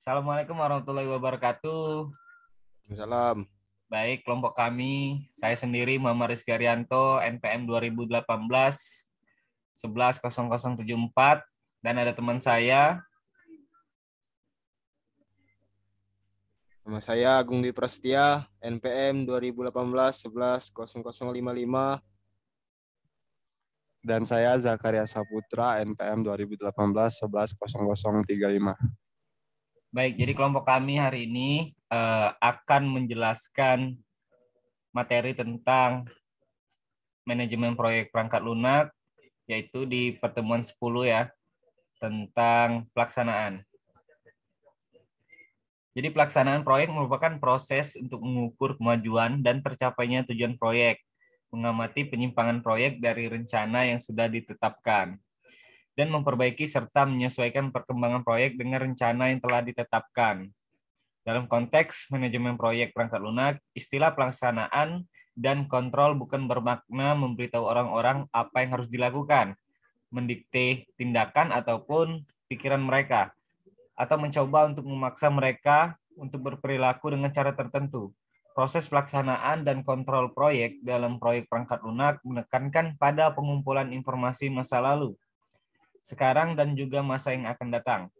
Assalamualaikum warahmatullahi wabarakatuh. Salam. Baik, kelompok kami, saya sendiri Muhammad Rizky Arianto, NPM 2018 110074, dan ada teman saya. Nama saya Agung Dwi Prasetya, NPM 2018 110055. Dan saya Zakaria Saputra, NPM 2018 110035. Baik, jadi kelompok kami hari ini akan menjelaskan materi tentang manajemen proyek perangkat lunak, yaitu di pertemuan 10 ya, tentang pelaksanaan. Jadi pelaksanaan proyek merupakan proses untuk mengukur kemajuan dan tercapainya tujuan proyek, mengamati penyimpangan proyek dari rencana yang sudah ditetapkan, dan memperbaiki serta menyesuaikan perkembangan proyek dengan rencana yang telah ditetapkan. Dalam konteks manajemen proyek perangkat lunak, istilah pelaksanaan dan kontrol bukan bermakna memberitahu orang-orang apa yang harus dilakukan, mendikte tindakan ataupun pikiran mereka, atau mencoba untuk memaksa mereka untuk berperilaku dengan cara tertentu. Proses pelaksanaan dan kontrol proyek dalam proyek perangkat lunak menekankan pada pengumpulan informasi masa lalu, sekarang, dan juga masa yang akan datang.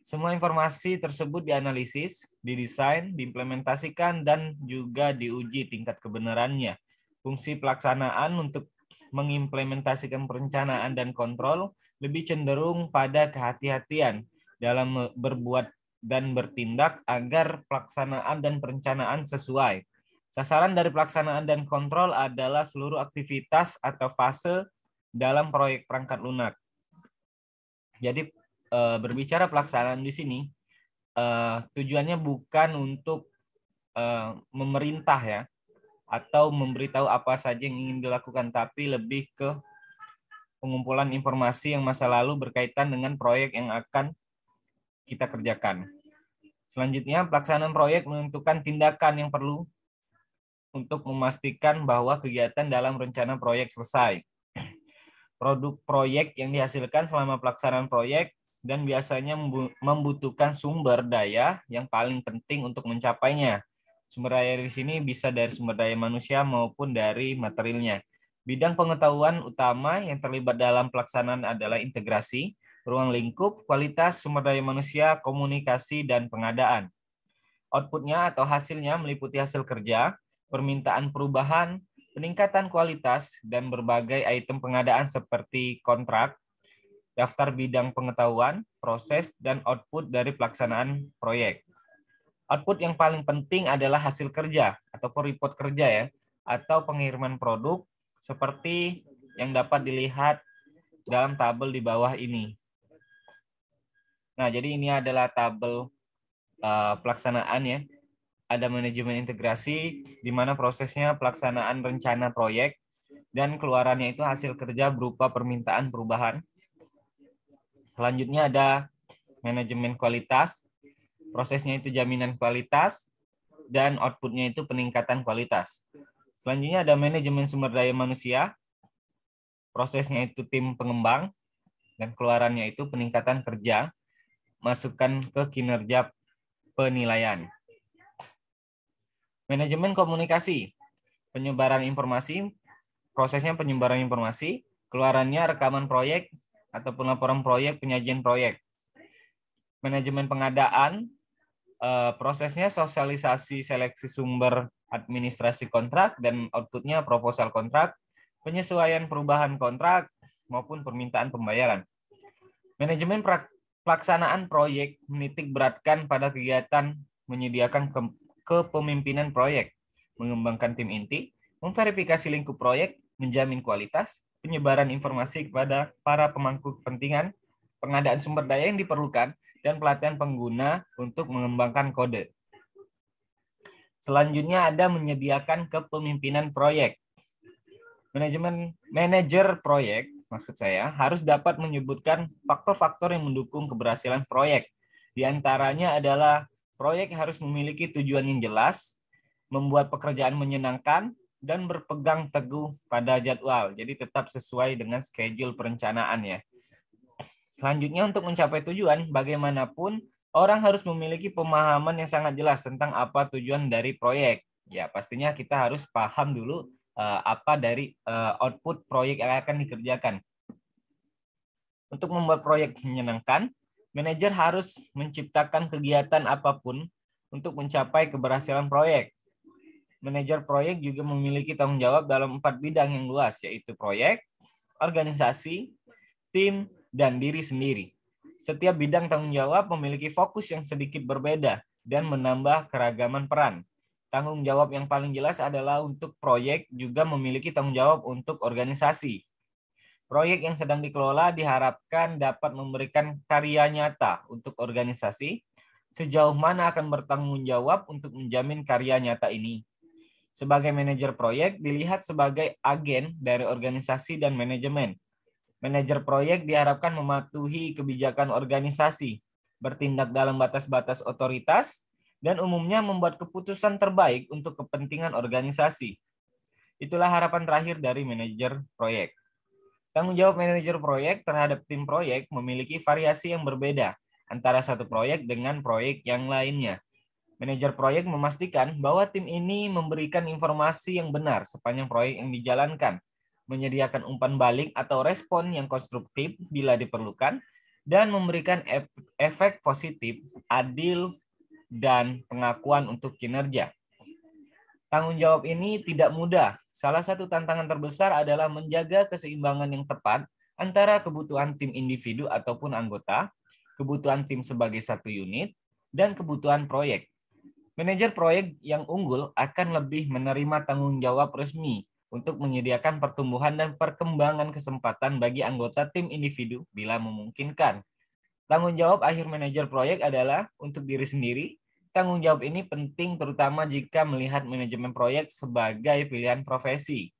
Semua informasi tersebut dianalisis, didesain, diimplementasikan, dan juga diuji tingkat kebenarannya. Fungsi pelaksanaan untuk mengimplementasikan perencanaan dan kontrol lebih cenderung pada kehati-hatian dalam berbuat dan bertindak agar pelaksanaan dan perencanaan sesuai. Sasaran dari pelaksanaan dan kontrol adalah seluruh aktivitas atau fase dalam proyek perangkat lunak. Jadi berbicara pelaksanaan di sini, tujuannya bukan untuk memerintah ya, atau memberitahu apa saja yang ingin dilakukan, tapi lebih ke pengumpulan informasi yang masa lalu berkaitan dengan proyek yang akan kita kerjakan. Selanjutnya, pelaksanaan proyek menentukan tindakan yang perlu untuk memastikan bahwa kegiatan dalam rencana proyek selesai. Produk proyek yang dihasilkan selama pelaksanaan proyek dan biasanya membutuhkan sumber daya yang paling penting untuk mencapainya. Sumber daya di sini bisa dari sumber daya manusia maupun dari materialnya. Bidang pengetahuan utama yang terlibat dalam pelaksanaan adalah integrasi, ruang lingkup, kualitas sumber daya manusia, komunikasi, dan pengadaan. Outputnya atau hasilnya meliputi hasil kerja, permintaan perubahan, peningkatan kualitas, dan berbagai item pengadaan seperti kontrak, daftar bidang pengetahuan, proses, dan output dari pelaksanaan proyek. Output yang paling penting adalah hasil kerja atau report kerja ya, atau pengiriman produk seperti yang dapat dilihat dalam tabel di bawah ini. Nah, jadi ini adalah tabel pelaksanaan ya. Ada manajemen integrasi, di mana prosesnya pelaksanaan rencana proyek, dan keluarannya itu hasil kerja berupa permintaan perubahan. Selanjutnya ada manajemen kualitas, prosesnya itu jaminan kualitas, dan outputnya itu peningkatan kualitas. Selanjutnya ada manajemen sumber daya manusia, prosesnya itu tim pengembang, dan keluarannya itu peningkatan kerja, masukan ke kinerja penilaian. Manajemen komunikasi, penyebaran informasi, prosesnya penyebaran informasi, keluarannya rekaman proyek ataupun laporan proyek, penyajian proyek. Manajemen pengadaan, prosesnya sosialisasi seleksi sumber administrasi kontrak dan outputnya proposal kontrak, penyesuaian perubahan kontrak maupun permintaan pembayaran. Manajemen pelaksanaan proyek menitik beratkan pada kegiatan menyediakan kepemimpinan proyek, mengembangkan tim inti, memverifikasi lingkup proyek, menjamin kualitas, penyebaran informasi kepada para pemangku kepentingan, pengadaan sumber daya yang diperlukan, dan pelatihan pengguna untuk mengembangkan kode. Selanjutnya ada menyediakan kepemimpinan proyek. Manajer proyek, maksud saya, harus dapat menyebutkan faktor-faktor yang mendukung keberhasilan proyek. Di antaranya adalah proyek harus memiliki tujuan yang jelas, membuat pekerjaan menyenangkan, dan berpegang teguh pada jadwal. Jadi tetap sesuai dengan schedule perencanaan ya. Selanjutnya untuk mencapai tujuan, bagaimanapun Orang harus memiliki pemahaman yang sangat jelas tentang apa tujuan dari proyek. Ya, pastinya kita harus paham dulu apa dari output proyek yang akan dikerjakan. Untuk membuat proyek menyenangkan, manajer harus menciptakan kegiatan apapun untuk mencapai keberhasilan proyek. Manajer proyek juga memiliki tanggung jawab dalam 4 bidang yang luas, yaitu proyek, organisasi, tim, dan diri sendiri. Setiap bidang tanggung jawab memiliki fokus yang sedikit berbeda dan menambah keragaman peran. Tanggung jawab yang paling jelas adalah untuk proyek juga memiliki tanggung jawab untuk organisasi. Proyek yang sedang dikelola diharapkan dapat memberikan karya nyata untuk organisasi. Sejauh mana akan bertanggung jawab untuk menjamin karya nyata ini? Sebagai manajer proyek dilihat sebagai agen dari organisasi dan manajemen. Manajer proyek diharapkan mematuhi kebijakan organisasi, bertindak dalam batas-batas otoritas, dan umumnya membuat keputusan terbaik untuk kepentingan organisasi. Itulah harapan terakhir dari manajer proyek. Tanggung jawab manajer proyek terhadap tim proyek memiliki variasi yang berbeda antara satu proyek dengan proyek yang lainnya. Manajer proyek memastikan bahwa tim ini memberikan informasi yang benar sepanjang proyek yang dijalankan, menyediakan umpan balik atau respon yang konstruktif bila diperlukan, dan memberikan efek positif, adil, dan pengakuan untuk kinerja. Tanggung jawab ini tidak mudah. Salah satu tantangan terbesar adalah menjaga keseimbangan yang tepat antara kebutuhan tim individu ataupun anggota, kebutuhan tim sebagai satu unit, dan kebutuhan proyek. Manajer proyek yang unggul akan lebih menerima tanggung jawab resmi untuk menyediakan pertumbuhan dan perkembangan kesempatan bagi anggota tim individu bila memungkinkan. Tanggung jawab akhir manajer proyek adalah untuk diri sendiri. Tanggung jawab ini penting terutama jika melihat manajemen proyek sebagai pilihan profesi.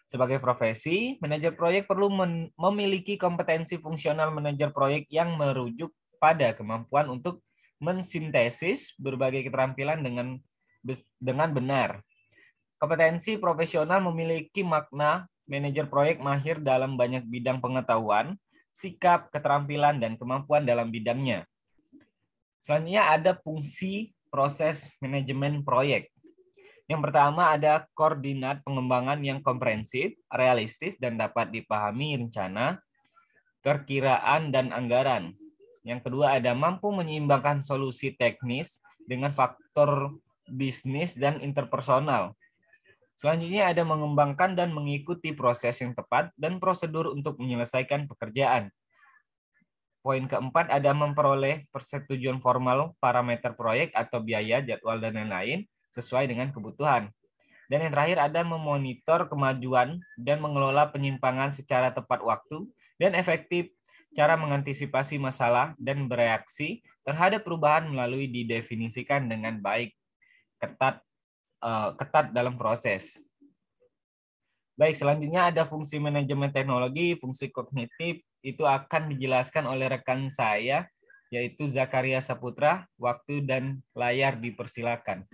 Sebagai profesi, manajer proyek perlu memiliki kompetensi fungsional manajer proyek yang merujuk pada kemampuan untuk mensintesis berbagai keterampilan dengan benar. Kompetensi profesional memiliki makna manajer proyek mahir dalam banyak bidang pengetahuan, sikap, keterampilan, dan kemampuan dalam bidangnya. Selanjutnya ada fungsi proses manajemen proyek. Yang pertama ada koordinat pengembangan yang komprehensif, realistis, dan dapat dipahami rencana, perkiraan, dan anggaran. Yang kedua ada mampu menyeimbangkan solusi teknis dengan faktor bisnis dan interpersonal. Selanjutnya ada mengembangkan dan mengikuti proses yang tepat dan prosedur untuk menyelesaikan pekerjaan. Poin keempat ada memperoleh persetujuan formal parameter proyek atau biaya, jadwal, dan lain-lain sesuai dengan kebutuhan. Dan yang terakhir ada memonitor kemajuan dan mengelola penyimpangan secara tepat waktu dan efektif, cara mengantisipasi masalah dan bereaksi terhadap perubahan melalui didefinisikan dengan baik, ketat dalam proses. Baik, selanjutnya ada fungsi manajemen teknologi, fungsi kognitif, itu akan dijelaskan oleh rekan saya, yaitu Zakaria Saputra. Waktu dan layar dipersilakan.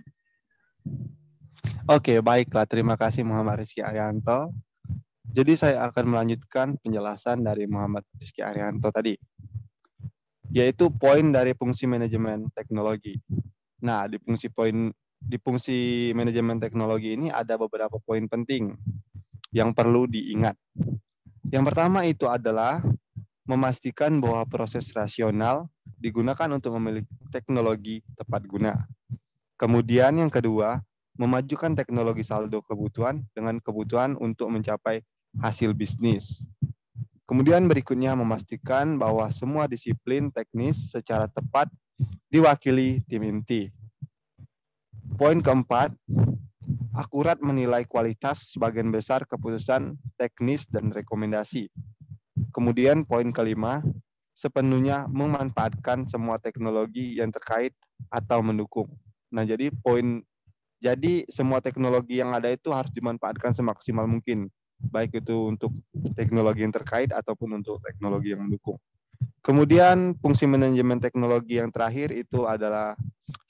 Oke, baiklah. Terima kasih Muhammad Rizky Arianto. Jadi saya akan melanjutkan penjelasan dari Muhammad Rizky Arianto tadi, yaitu poin dari fungsi manajemen teknologi. Nah, di fungsi manajemen teknologi ini ada beberapa poin penting yang perlu diingat. Yang pertama itu adalah memastikan bahwa proses rasional digunakan untuk memiliki teknologi tepat guna. Kemudian yang kedua, memajukan teknologi saldo kebutuhan dengan kebutuhan untuk mencapai hasil bisnis. Kemudian berikutnya memastikan bahwa semua disiplin teknis secara tepat diwakili tim inti. Poin keempat, akurat menilai kualitas sebagian besar keputusan teknis dan rekomendasi. Kemudian poin kelima, sepenuhnya memanfaatkan semua teknologi yang terkait atau mendukung. Nah, jadi semua teknologi yang ada itu harus dimanfaatkan semaksimal mungkin, baik itu untuk teknologi yang terkait ataupun untuk teknologi yang mendukung. Kemudian fungsi manajemen teknologi yang terakhir itu adalah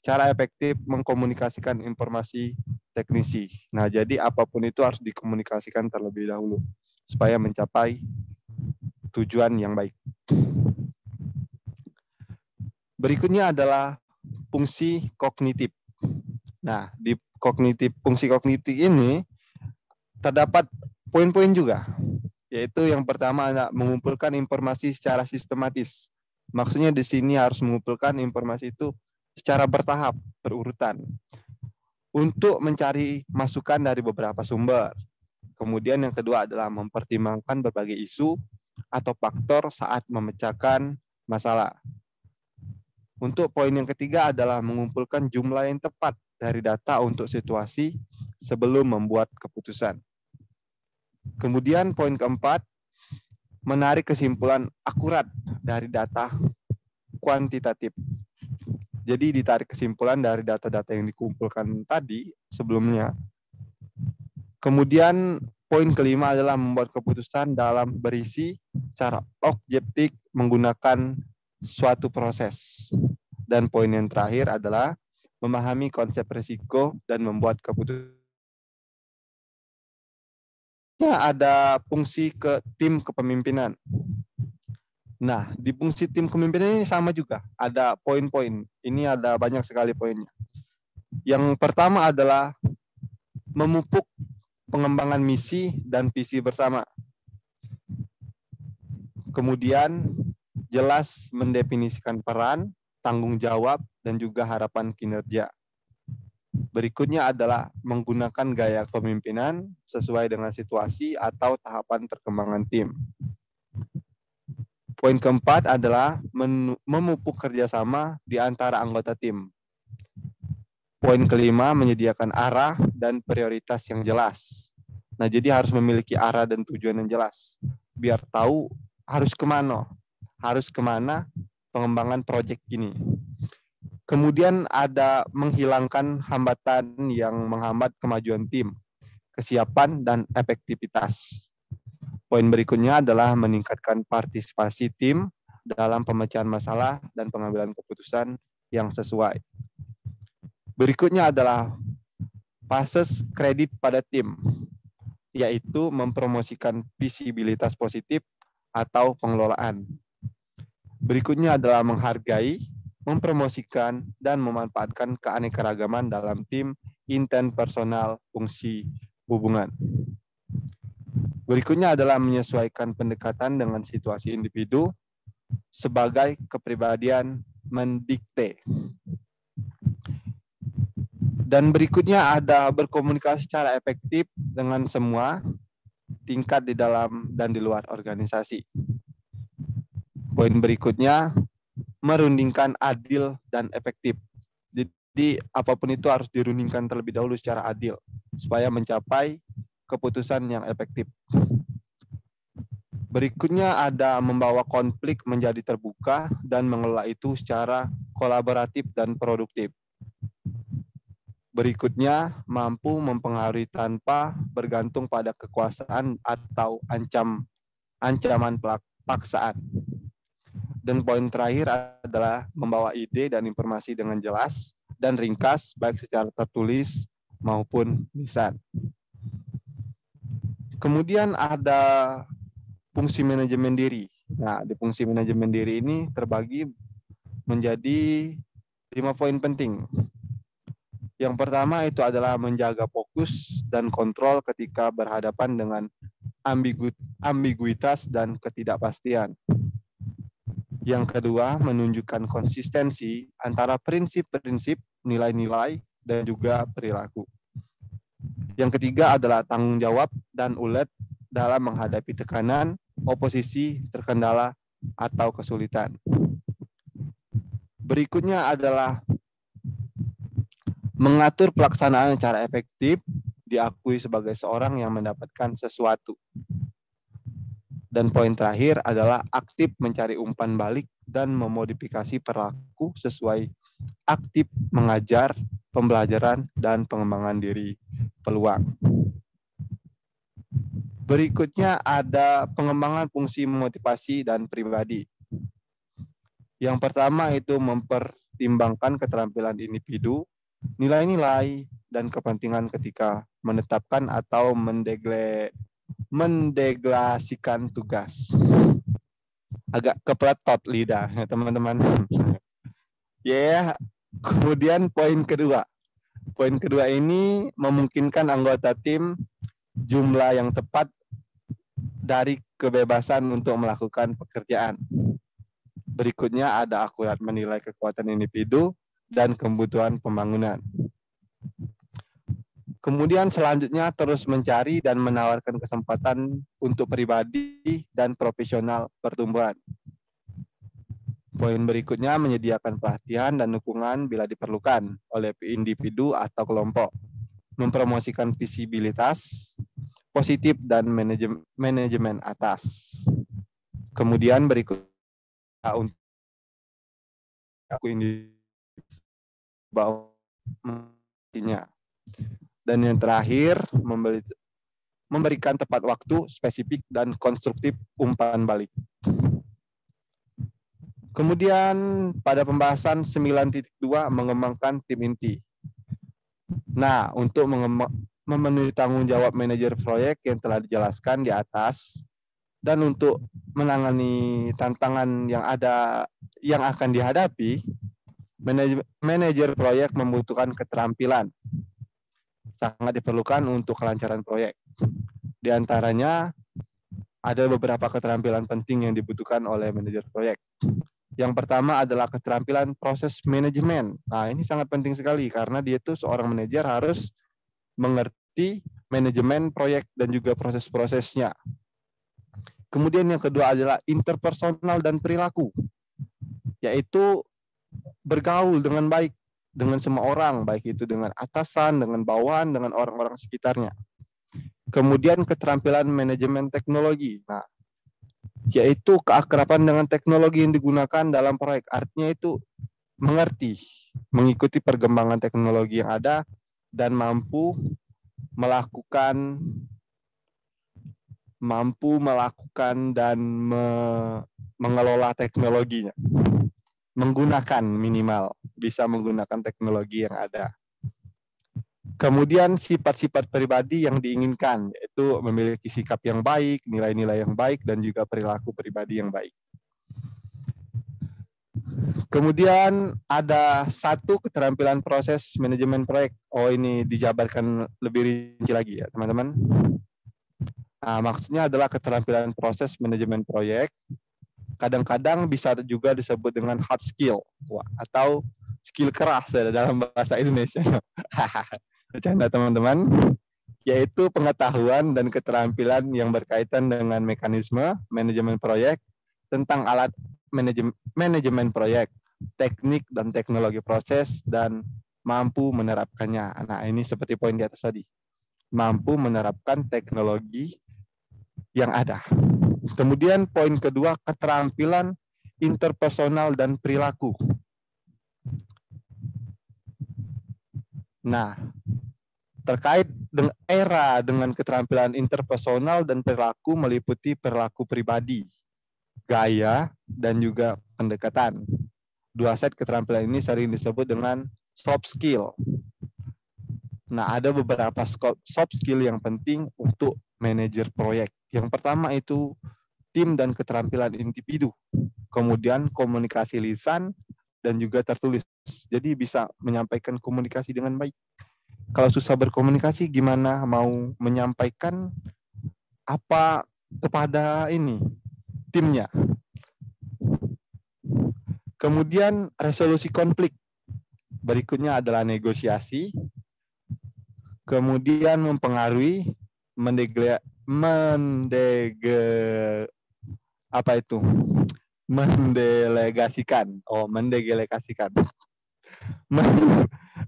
cara efektif mengkomunikasikan informasi teknisi. Nah, jadi apapun itu harus dikomunikasikan terlebih dahulu supaya mencapai tujuan yang baik. Berikutnya adalah fungsi kognitif. Nah, di fungsi kognitif ini terdapat poin-poin juga, yaitu yang pertama adalah mengumpulkan informasi secara sistematis. Maksudnya di sini harus mengumpulkan informasi itu secara bertahap, berurutan, untuk mencari masukan dari beberapa sumber. Kemudian yang kedua adalah mempertimbangkan berbagai isu atau faktor saat memecahkan masalah. Untuk poin yang ketiga adalah mengumpulkan jumlah yang tepat dari data untuk situasi sebelum membuat keputusan. Kemudian poin keempat, menarik kesimpulan akurat dari data kuantitatif. Jadi ditarik kesimpulan dari data-data yang dikumpulkan tadi sebelumnya. Kemudian poin kelima adalah membuat keputusan dalam berisi secara objektif menggunakan suatu proses. Dan poin yang terakhir adalah memahami konsep risiko dan membuat keputusan. Ada fungsi tim kepemimpinan. Nah, di fungsi tim kepemimpinan ini sama juga. Ada poin-poin. Ini ada banyak sekali poinnya. Yang pertama adalah memupuk pengembangan misi dan visi bersama. Kemudian jelas mendefinisikan peran, tanggung jawab, dan juga harapan kinerja. Berikutnya adalah menggunakan gaya kepemimpinan sesuai dengan situasi atau tahapan perkembangan tim. Poin keempat adalah memupuk kerjasama di antara anggota tim. Poin kelima, menyediakan arah dan prioritas yang jelas. Nah, jadi harus memiliki arah dan tujuan yang jelas. Biar tahu harus kemana pengembangan proyek ini. Kemudian ada menghilangkan hambatan yang menghambat kemajuan tim, kesiapan, dan efektivitas. Poin berikutnya adalah meningkatkan partisipasi tim dalam pemecahan masalah dan pengambilan keputusan yang sesuai. Berikutnya adalah pases kredit pada tim, yaitu mempromosikan visibilitas positif atau pengelolaan. Berikutnya adalah menghargai, mempromosikan, dan memanfaatkan keanekaragaman dalam tim, intent personal, fungsi, hubungan. Berikutnya adalah menyesuaikan pendekatan dengan situasi individu sebagai kepribadian mendikte. Dan berikutnya ada berkomunikasi secara efektif dengan semua tingkat di dalam dan di luar organisasi. Poin berikutnya, merundingkan adil dan efektif. Jadi apapun itu harus dirundingkan terlebih dahulu secara adil supaya mencapai keputusan yang efektif. Berikutnya ada membawa konflik menjadi terbuka dan mengelola itu secara kolaboratif dan produktif. Berikutnya, mampu mempengaruhi tanpa bergantung pada kekuasaan atau ancaman paksaan. Dan poin terakhir adalah membawa ide dan informasi dengan jelas dan ringkas, baik secara tertulis maupun lisan. Kemudian ada fungsi manajemen diri. Nah, di fungsi manajemen diri ini terbagi menjadi 5 poin penting. Yang pertama itu adalah menjaga fokus dan kontrol ketika berhadapan dengan ambiguitas dan ketidakpastian. Yang kedua, menunjukkan konsistensi antara prinsip-prinsip, nilai-nilai, dan juga perilaku. Yang ketiga adalah tanggung jawab dan ulet dalam menghadapi tekanan, oposisi, terkendala, atau kesulitan. Berikutnya adalah mengatur pelaksanaan secara efektif, diakui sebagai seorang yang mendapatkan sesuatu. Dan poin terakhir adalah aktif mencari umpan balik dan memodifikasi perilaku sesuai aktif mengajar, pembelajaran, dan pengembangan diri peluang. Berikutnya ada pengembangan fungsi motivasi dan pribadi. Yang pertama itu mempertimbangkan keterampilan individu, nilai-nilai, dan kepentingan ketika menetapkan atau mendegradasikan tugas. Agak kepletot lidah, teman-teman. Ya, kemudian poin kedua. Poin kedua ini memungkinkan anggota tim jumlah yang tepat dari kebebasan untuk melakukan pekerjaan. Berikutnya ada akurat menilai kekuatan individu dan kebutuhan pembangunan. Kemudian selanjutnya terus mencari dan menawarkan kesempatan untuk pribadi dan profesional pertumbuhan. Poin berikutnya menyediakan pelatihan dan dukungan bila diperlukan oleh individu atau kelompok. Mempromosikan visibilitas positif dan manajemen atas. Kemudian berikutnya untuk aku ini bawahnya. Dan yang terakhir memberikan tepat waktu, spesifik dan konstruktif umpan balik. Kemudian pada pembahasan 9.2 mengembangkan tim inti. Nah, untuk memenuhi tanggung jawab manajer proyek yang telah dijelaskan di atas dan untuk menangani tantangan yang akan dihadapi, manajer proyek membutuhkan keterampilan sangat diperlukan untuk kelancaran proyek. Di antaranya ada beberapa keterampilan penting yang dibutuhkan oleh manajer proyek. Yang pertama adalah keterampilan proses manajemen. Nah, ini sangat penting sekali karena dia itu seorang manajer harus mengerti manajemen proyek dan juga proses-prosesnya. Kemudian yang kedua adalah interpersonal dan perilaku, yaitu bergaul dengan baik dengan semua orang, baik itu dengan atasan, dengan bawahan, dengan orang-orang sekitarnya. Kemudian keterampilan manajemen teknologi. Nah, yaitu keakraban dengan teknologi yang digunakan dalam proyek. Artinya itu mengerti, mengikuti perkembangan teknologi yang ada, dan mampu melakukan dan mengelola teknologinya. Menggunakan minimal, bisa menggunakan teknologi yang ada. Kemudian sifat-sifat pribadi yang diinginkan, yaitu memiliki sikap yang baik, nilai-nilai yang baik, dan juga perilaku pribadi yang baik. Kemudian ada satu keterampilan proses manajemen proyek. Oh, ini dijabarkan lebih rinci lagi ya, teman-teman. Nah, maksudnya adalah keterampilan proses manajemen proyek. Kadang-kadang bisa juga disebut dengan hard skill atau skill keras dalam bahasa Indonesia. Bercanda teman-teman, yaitu pengetahuan dan keterampilan yang berkaitan dengan mekanisme manajemen proyek, tentang alat manajemen proyek, teknik dan teknologi proses, dan mampu menerapkannya. Nah, ini seperti poin di atas tadi. Mampu menerapkan teknologi yang ada. Kemudian poin kedua, keterampilan interpersonal dan perilaku. Nah, terkait dengan keterampilan interpersonal dan perilaku meliputi perilaku pribadi, gaya, dan juga pendekatan. Dua set keterampilan ini sering disebut dengan soft skill. Nah, ada beberapa soft skill yang penting untuk manajer proyek. Yang pertama itu tim dan keterampilan individu. Kemudian komunikasi lisan dan juga tertulis. Jadi bisa menyampaikan komunikasi dengan baik. Kalau susah berkomunikasi, gimana mau menyampaikan apa kepada timnya. Kemudian resolusi konflik. Berikutnya adalah negosiasi. Kemudian mempengaruhi, mendelegasikan.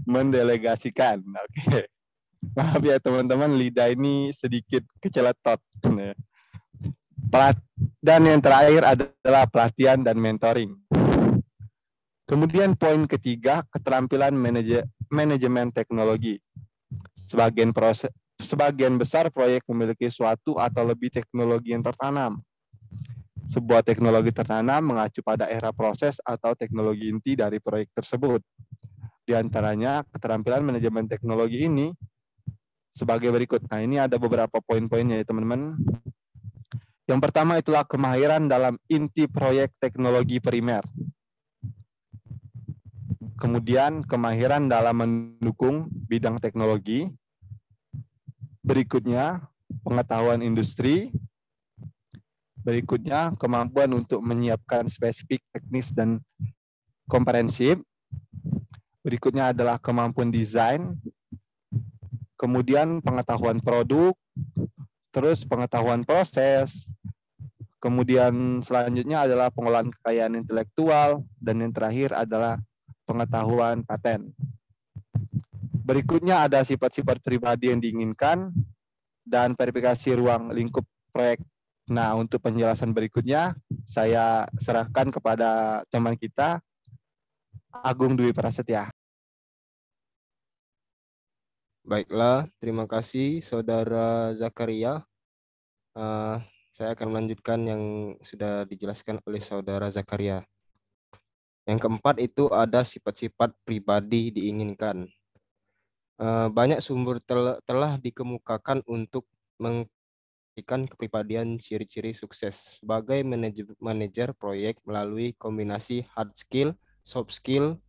Mendelegasikan. Oke. Maaf ya teman-teman, lidah ini sedikit keceletot. Dan yang terakhir adalah pelatihan dan mentoring. Kemudian poin ketiga, keterampilan manajemen teknologi. Sebagian besar proyek memiliki suatu atau lebih teknologi yang tertanam. Sebuah teknologi tertanam mengacu pada era proses atau teknologi inti dari proyek tersebut. Di antaranya keterampilan manajemen teknologi ini sebagai berikut. Nah, ini ada beberapa poin-poinnya ya teman-teman. Yang pertama itulah kemahiran dalam inti proyek teknologi primer. Kemudian kemahiran dalam mendukung bidang teknologi. Berikutnya pengetahuan industri. Berikutnya kemampuan untuk menyiapkan spesifik teknis dan komprehensif. Berikutnya adalah kemampuan desain. Kemudian pengetahuan produk, terus pengetahuan proses. Kemudian selanjutnya adalah pengolahan kekayaan intelektual, dan yang terakhir adalah pengetahuan paten. Berikutnya ada sifat-sifat pribadi yang diinginkan dan verifikasi ruang lingkup proyek. Nah, untuk penjelasan berikutnya saya serahkan kepada teman kita, Agung Dwi Prasetya. Baiklah, terima kasih Saudara Zakaria. Saya akan melanjutkan yang sudah dijelaskan oleh Saudara Zakaria. Yang keempat itu ada sifat-sifat pribadi diinginkan. Banyak sumber telah dikemukakan untuk mengkategorikan kepribadian ciri-ciri sukses sebagai manajer proyek melalui kombinasi hard skill, soft skill,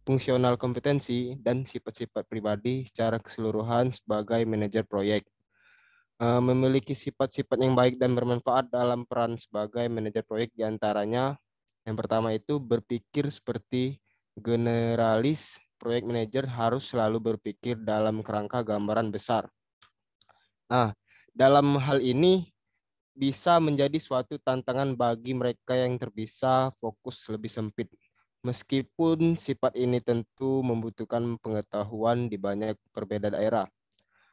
fungsional kompetensi, dan sifat-sifat pribadi secara keseluruhan sebagai manajer proyek. Memiliki sifat-sifat yang baik dan bermanfaat dalam peran sebagai manajer proyek diantaranya yang pertama itu berpikir seperti generalis. Proyek manajer harus selalu berpikir dalam kerangka gambaran besar. Nah, dalam hal ini bisa menjadi suatu tantangan bagi mereka yang terbiasa fokus lebih sempit. Meskipun sifat ini tentu membutuhkan pengetahuan di banyak berbeda daerah.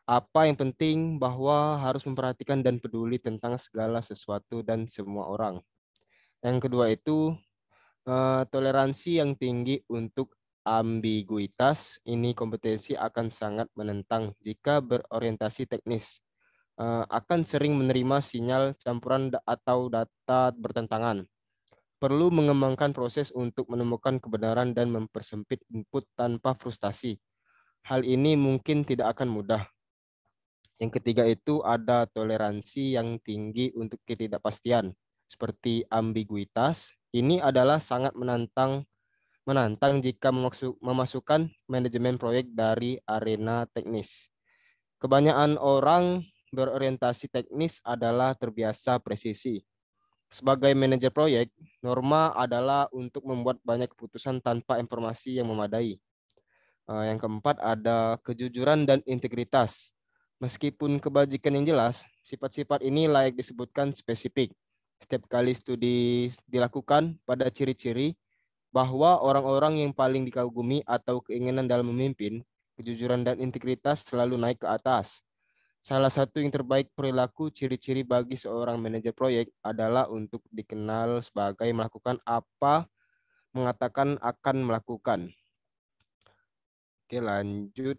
Apa yang penting bahwa harus memperhatikan dan peduli tentang segala sesuatu dan semua orang. Yang kedua itu toleransi yang tinggi untuk ambiguitas. Ini kompetensi akan sangat menentang jika berorientasi teknis. Akan sering menerima sinyal campuran atau data bertentangan. Perlu mengembangkan proses untuk menemukan kebenaran dan mempersempit input tanpa frustasi. Hal ini mungkin tidak akan mudah. Yang ketiga itu ada toleransi yang tinggi untuk ketidakpastian, seperti ambiguitas. Ini adalah sangat menantang jika memasukkan manajemen proyek dari arena teknis. Kebanyakan orang berorientasi teknis adalah terbiasa presisi. Sebagai manajer proyek, norma adalah untuk membuat banyak keputusan tanpa informasi yang memadai. Yang keempat ada kejujuran dan integritas. Meskipun kebajikan yang jelas, sifat-sifat ini layak disebutkan spesifik. Setiap kali studi dilakukan pada ciri-ciri bahwa orang-orang yang paling dikagumi atau keinginan dalam memimpin, kejujuran dan integritas selalu naik ke atas. Salah satu yang terbaik perilaku ciri-ciri bagi seorang manajer proyek adalah untuk dikenal sebagai melakukan apa mengatakan akan melakukan. Oke, lanjut.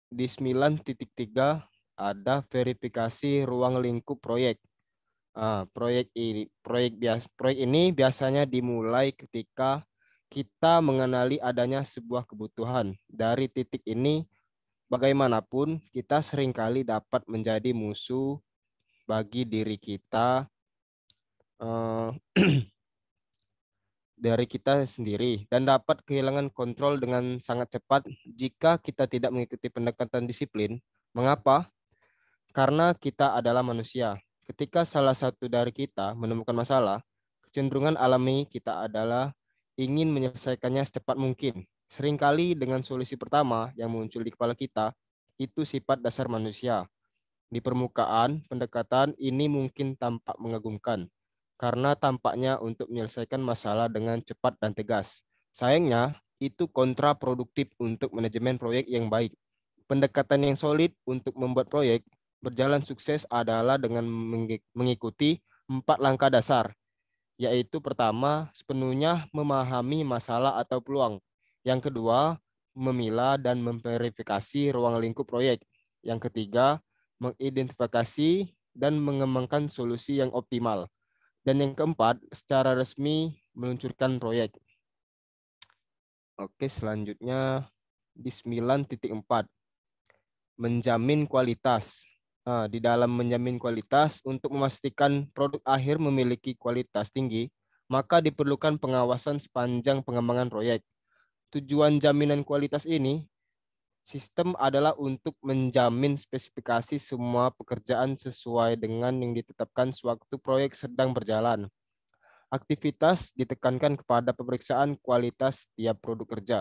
Di 9.3 ada verifikasi ruang lingkup proyek. Proyek ini biasanya dimulai ketika kita mengenali adanya sebuah kebutuhan. Dari titik ini, bagaimanapun kita seringkali dapat menjadi musuh bagi diri kita dari kita sendiri dan dapat kehilangan kontrol dengan sangat cepat jika kita tidak mengikuti pendekatan disiplin. Mengapa? Karena kita adalah manusia. Ketika salah satu dari kita menemukan masalah, kecenderungan alami kita adalah ingin menyelesaikannya secepat mungkin. Seringkali dengan solusi pertama yang muncul di kepala kita, itu sifat dasar manusia. Di permukaan, pendekatan ini mungkin tampak mengagumkan, karena tampaknya untuk menyelesaikan masalah dengan cepat dan tegas. Sayangnya, itu kontraproduktif untuk manajemen proyek yang baik. Pendekatan yang solid untuk membuat proyek berjalan sukses adalah dengan mengikuti 4 langkah dasar, yaitu pertama, sepenuhnya memahami masalah atau peluang. Yang kedua, memilah dan memverifikasi ruang lingkup proyek. Yang ketiga, mengidentifikasi dan mengembangkan solusi yang optimal. Dan yang keempat, secara resmi meluncurkan proyek. Oke, selanjutnya di 9.4. Menjamin kualitas. Di dalam menjamin kualitas, untuk memastikan produk akhir memiliki kualitas tinggi, maka diperlukan pengawasan sepanjang pengembangan proyek. Tujuan jaminan kualitas ini, sistem adalah untuk menjamin spesifikasi semua pekerjaan sesuai dengan yang ditetapkan sewaktu proyek sedang berjalan. Aktivitas ditekankan kepada pemeriksaan kualitas tiap produk kerja,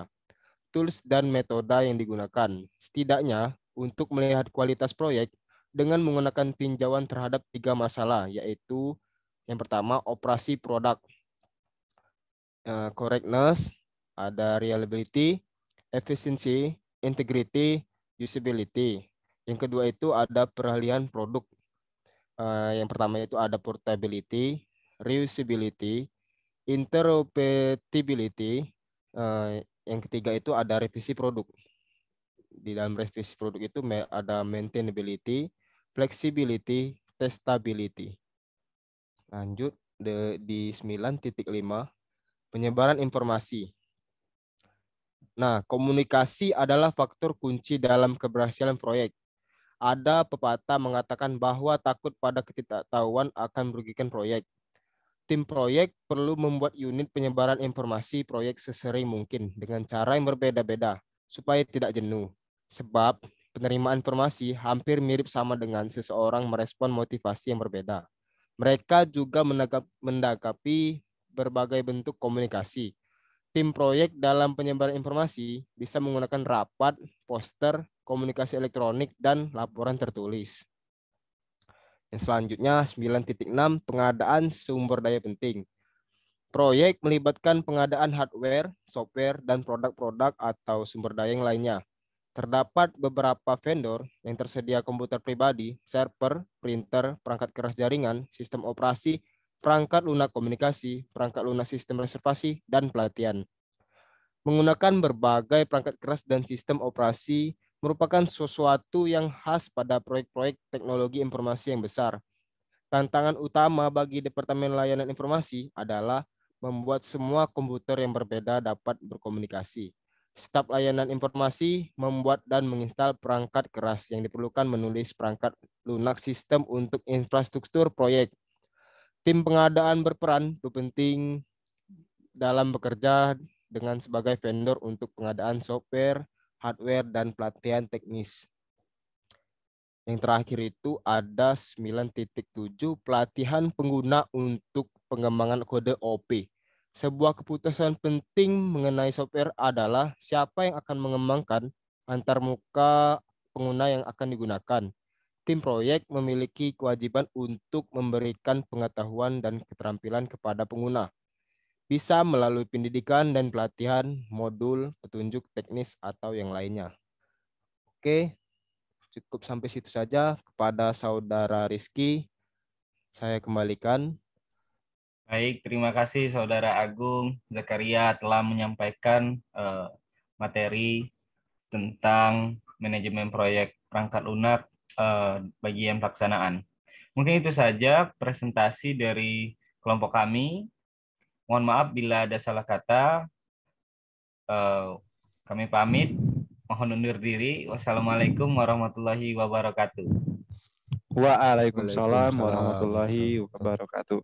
tools dan metode yang digunakan. Setidaknya untuk melihat kualitas proyek dengan menggunakan tinjauan terhadap 3 masalah, yaitu yang pertama operasi produk, correctness, ada reliability, efficiency, integrity, usability. Yang kedua itu ada peralihan produk. Yang pertama itu ada portability, reusability, interoperability. Yang ketiga itu ada revisi produk. Di dalam revisi produk itu ada maintainability, flexibility, testability. Lanjut di 9.5, penyebaran informasi. Nah, komunikasi adalah faktor kunci dalam keberhasilan proyek. Ada pepatah mengatakan bahwa takut pada ketidaktahuan akan merugikan proyek. Tim proyek perlu membuat unit penyebaran informasi proyek sesering mungkin dengan cara yang berbeda-beda supaya tidak jenuh. Sebab penerimaan informasi hampir mirip sama dengan seseorang merespon motivasi yang berbeda. Mereka juga menanggapi berbagai bentuk komunikasi. Tim proyek dalam penyebaran informasi bisa menggunakan rapat, poster, komunikasi elektronik, dan laporan tertulis. Yang selanjutnya 9.6, pengadaan sumber daya penting. Proyek melibatkan pengadaan hardware, software, dan produk-produk atau sumber daya yang lainnya. Terdapat beberapa vendor yang tersedia komputer pribadi, server, printer, perangkat keras jaringan, sistem operasi, perangkat lunak komunikasi, perangkat lunak sistem reservasi, dan pelatihan. Menggunakan berbagai perangkat keras dan sistem operasi merupakan sesuatu yang khas pada proyek-proyek teknologi informasi yang besar. Tantangan utama bagi Departemen Layanan Informasi adalah membuat semua komputer yang berbeda dapat berkomunikasi. Staf layanan informasi membuat dan menginstal perangkat keras yang diperlukan menulis perangkat lunak sistem untuk infrastruktur proyek. Tim pengadaan berperan penting dalam bekerja dengan sebagai vendor untuk pengadaan software, hardware, dan pelatihan teknis. Yang terakhir itu ada 9.7, pelatihan pengguna untuk pengembangan kode OP. Sebuah keputusan penting mengenai software adalah siapa yang akan mengembangkan antar muka pengguna yang akan digunakan. Tim proyek memiliki kewajiban untuk memberikan pengetahuan dan keterampilan kepada pengguna. Bisa melalui pendidikan dan pelatihan, modul, petunjuk teknis, atau yang lainnya. Oke, cukup sampai situ saja. Kepada Saudara Rizky, saya kembalikan. Baik, terima kasih Saudara Agung Zakaria telah menyampaikan materi tentang manajemen proyek perangkat lunak bagian pelaksanaan. Mungkin itu saja presentasi dari kelompok kami. Mohon maaf bila ada salah kata. Kami pamit. Mohon undur diri. Wassalamualaikum warahmatullahi wabarakatuh. Waalaikumsalam warahmatullahi wabarakatuh.